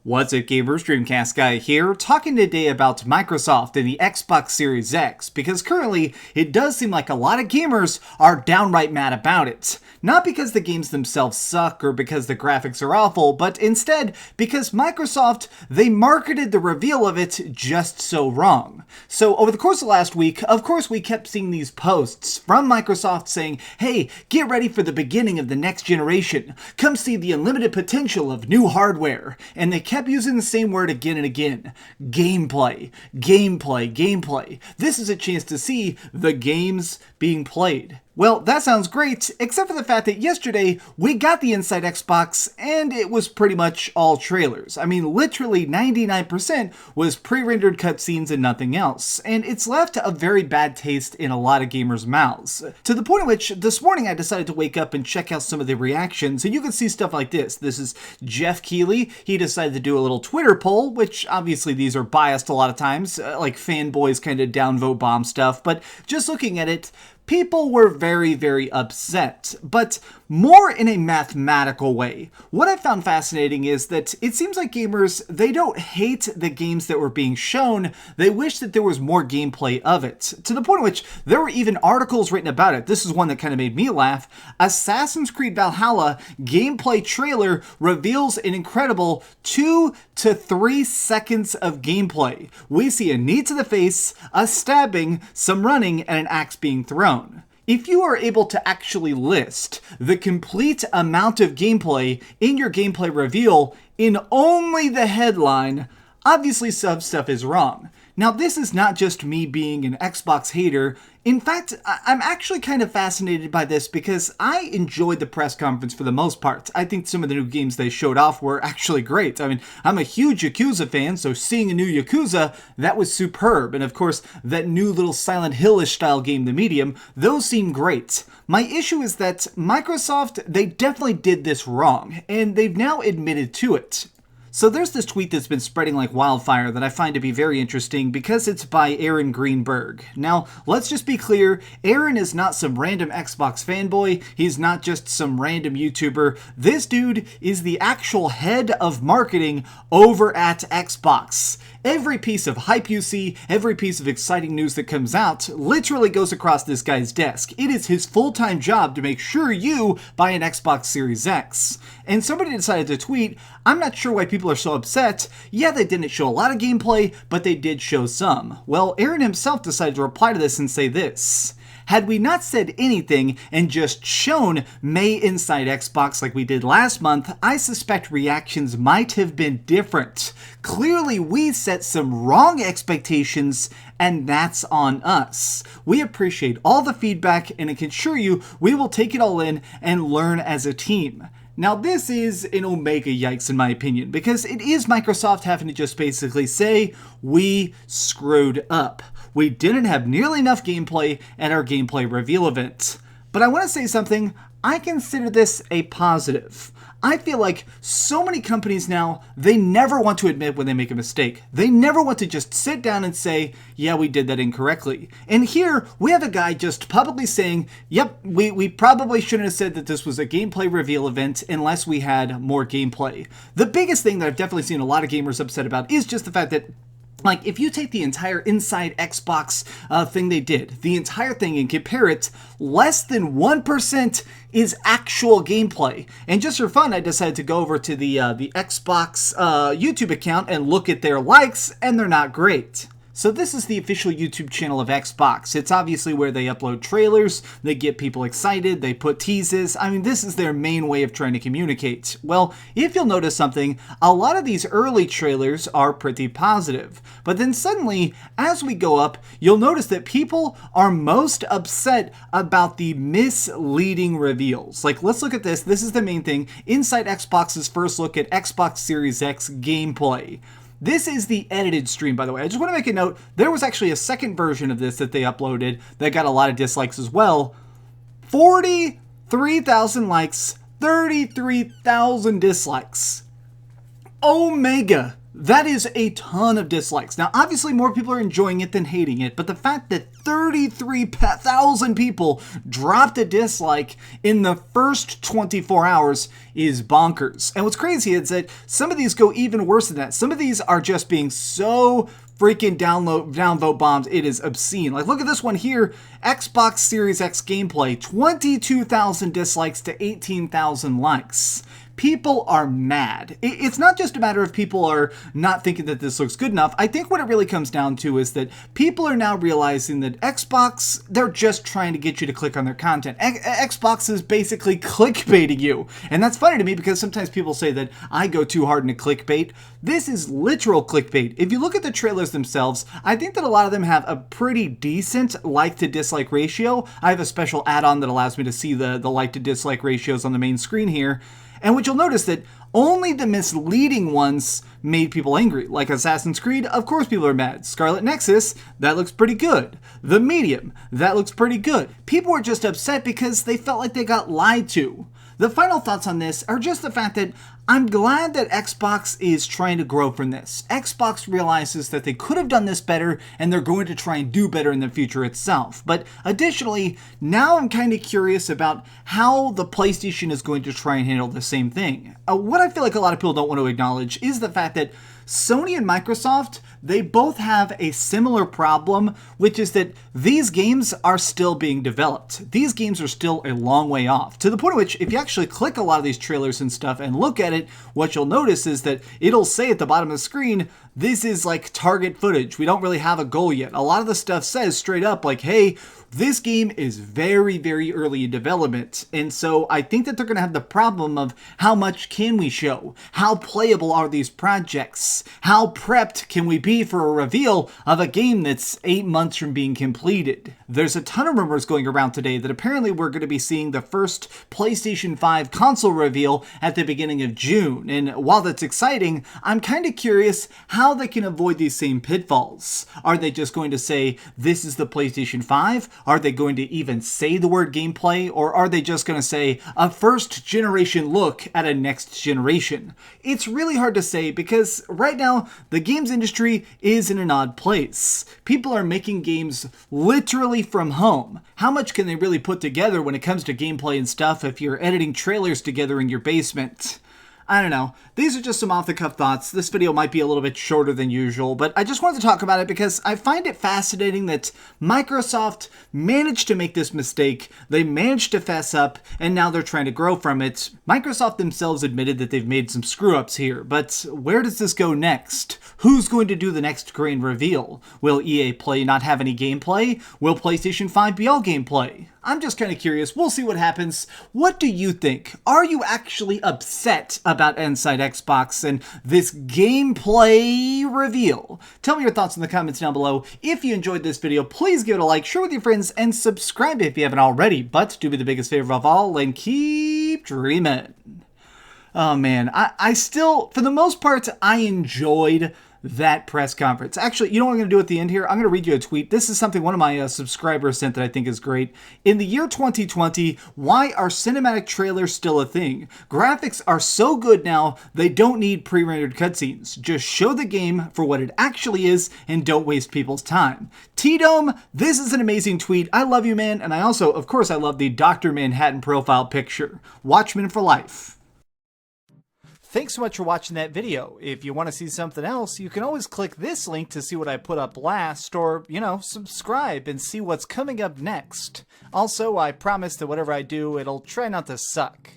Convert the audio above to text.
What's up, gamers? DreamcastGuy here, talking today about Microsoft and the Xbox Series X, because currently it does seem like a lot of gamers are downright mad about it. Not because the games themselves suck or because the graphics are awful, but instead because Microsoft, they marketed the reveal of it just so wrong. So over the course of last week, of course we kept seeing these posts from Microsoft saying, hey, get ready for the beginning of the next generation. Come see the unlimited potential of new hardware. And they kept using the same word again and again. Gameplay, gameplay, gameplay. This is a chance to see the games being played. Well, that sounds great, except for the fact that yesterday we got the Inside Xbox and it was pretty much all trailers. I mean, literally 99% was pre-rendered cutscenes and nothing else, and it's left a very bad taste in a lot of gamers' mouths. To the point at which this morning I decided to wake up and check out some of the reactions, and you can see stuff like this. This is Jeff Keighley. He decided to do a little Twitter poll, which obviously these are biased a lot of times, like fanboys kind of downvote bomb stuff, but just looking at it, people were very, very upset, but more in a mathematical way. What I found fascinating is that it seems like gamers, they don't hate the games that were being shown, they wish that there was more gameplay of it. To the point at which there were even articles written about it. This is one that kind of made me laugh. Assassin's Creed Valhalla gameplay trailer reveals an incredible 2 to 3 seconds of gameplay. We see a knee to the face, a stabbing, some running, and an axe being thrown. If you are able to actually list the complete amount of gameplay in your gameplay reveal in only the headline, obviously some stuff is wrong. Now, this is not just me being an Xbox hater. In fact, I'm actually kind of fascinated by this because I enjoyed the press conference for the most part. I think some of the new games they showed off were actually great. I mean, I'm a huge Yakuza fan, so seeing a new Yakuza, that was superb. And of course, that new little Silent Hill-ish style game, The Medium, those seem great. My issue is that Microsoft, they definitely did this wrong, and they've now admitted to it. So there's this tweet that's been spreading like wildfire that I find to be very interesting because it's by Aaron Greenberg. Now, let's just be clear, Aaron is not some random Xbox fanboy, he's not just some random YouTuber. This dude is the actual head of marketing over at Xbox. Every piece of hype you see, every piece of exciting news that comes out, literally goes across this guy's desk. It is his full-time job to make sure you buy an Xbox Series X. And somebody decided to tweet, I'm not sure why people are so upset. Yeah, they didn't show a lot of gameplay, but they did show some. Well, Aaron himself decided to reply to this and say this. Had we not said anything and just shown May Inside Xbox like we did last month, I suspect reactions might have been different. Clearly, we set some wrong expectations, and that's on us. We appreciate all the feedback, and I can assure you we will take it all in and learn as a team. Now, this is an omega yikes in my opinion, because it is Microsoft having to just basically say, we screwed up. We didn't have nearly enough gameplay at our gameplay reveal event. But I want to say something, I consider this a positive. I feel like so many companies now, they never want to admit when they make a mistake. They never want to just sit down and say, yeah, we did that incorrectly. And here, we have a guy just publicly saying, yep, we probably shouldn't have said that this was a gameplay reveal event unless we had more gameplay. The biggest thing that I've definitely seen a lot of gamers upset about is just the fact that like, if you take the entire Inside Xbox thing they did, the entire thing, and compare it, less than 1% is actual gameplay. And just for fun, I decided to go over to the Xbox YouTube account and look at their likes, and they're not great. So this is the official YouTube channel of Xbox. It's obviously where they upload trailers, they get people excited, they put teases. I mean, this is their main way of trying to communicate. Well, if you'll notice something, a lot of these early trailers are pretty positive. But then suddenly, as we go up, you'll notice that people are most upset about the misleading reveals. Like, let's look at this. This is the main thing. Inside Xbox's first look at Xbox Series X gameplay. This is the edited stream, by the way. I just want to make a note, there was actually a second version of this that they uploaded that got a lot of dislikes as well. 43,000 likes, 33,000 dislikes. Omega. That is a ton of dislikes. Now, obviously, more people are enjoying it than hating it, but the fact that 33,000 people dropped a dislike in the first 24 hours is bonkers. And what's crazy is that some of these go even worse than that. Some of these are just being so freaking downvote bombs, it is obscene. Like, look at this one here. Xbox Series X gameplay, 22,000 dislikes to 18,000 likes. People are mad. It's not just a matter of people are not thinking that this looks good enough. I think what it really comes down to is that people are now realizing that Xbox, they're just trying to get you to click on their content. Xbox is basically clickbaiting you. And that's funny to me because sometimes people say that I go too hard into clickbait. This is literal clickbait. If you look at the trailers themselves, I think that a lot of them have a pretty decent like to dislike ratio. I have a special add-on that allows me to see the like to dislike ratios on the main screen here. And what you'll notice that only the misleading ones made people angry. Like Assassin's Creed, of course people are mad. Scarlet Nexus, that looks pretty good. The Medium, that looks pretty good. People were just upset because they felt like they got lied to. The final thoughts on this are just the fact that I'm glad that Xbox is trying to grow from this. Xbox realizes that they could have done this better and they're going to try and do better in the future itself. But additionally, now I'm kind of curious about how the PlayStation is going to try and handle the same thing. What I feel like a lot of people don't want to acknowledge is the fact that Sony and Microsoft, they both have a similar problem, which is that these games are still being developed. These games are still a long way off, to the point at which if you actually click a lot of these trailers and stuff and look at it, what you'll notice is that it'll say at the bottom of the screen, this is like target footage. We don't really have a goal yet. A lot of the stuff says straight up like, hey, this game is very, very early in development. And so I think that they're going to have the problem of how much can we show? How playable are these projects? How prepped can we be for a reveal of a game that's 8 months from being completed? There's a ton of rumors going around today that apparently we're going to be seeing the first PlayStation 5 console reveal at the beginning of June. And while that's exciting, I'm kind of curious how they can avoid these same pitfalls. Are they just going to say, this is the PlayStation 5? Are they going to even say the word gameplay? Or are they just going to say a first generation look at a next generation? It's really hard to say because right now the games industry is in an odd place. People are making games literally from home. How much can they really put together when it comes to gameplay and stuff if you're editing trailers together in your basement? I don't know. These are just some off-the-cuff thoughts. This video might be a little bit shorter than usual, but I just wanted to talk about it because I find it fascinating that Microsoft managed to make this mistake, they managed to fess up, and now they're trying to grow from it. Microsoft themselves admitted that they've made some screw-ups here, but where does this go next? Who's going to do the next grand reveal? Will EA Play not have any gameplay? Will PlayStation 5 be all gameplay? I'm just kind of curious. We'll see what happens. What do you think? Are you actually upset about Inside Xbox and this gameplay reveal? Tell me your thoughts in the comments down below. If you enjoyed this video, please give it a like, share with your friends, and subscribe if you haven't already. But do me the biggest favor of all and keep dreaming. Oh man, I still, for the most part, I enjoyed that press conference. Actually, you know what I'm going to do at the end here? I'm going to read you a tweet. This is something one of my subscribers sent that I think is great. In the year 2020, why are cinematic trailers still a thing? Graphics are so good now, they don't need pre-rendered cutscenes. Just show the game for what it actually is and don't waste people's time. T-Dome, this is an amazing tweet. I love you, man. And I also, of course, I love the Dr. Manhattan profile picture. Watchmen for life. Thanks so much for watching that video. If you want to see something else, you can always click this link to see what I put up last, or, you know, subscribe and see what's coming up next. Also, I promise that whatever I do, it'll try not to suck.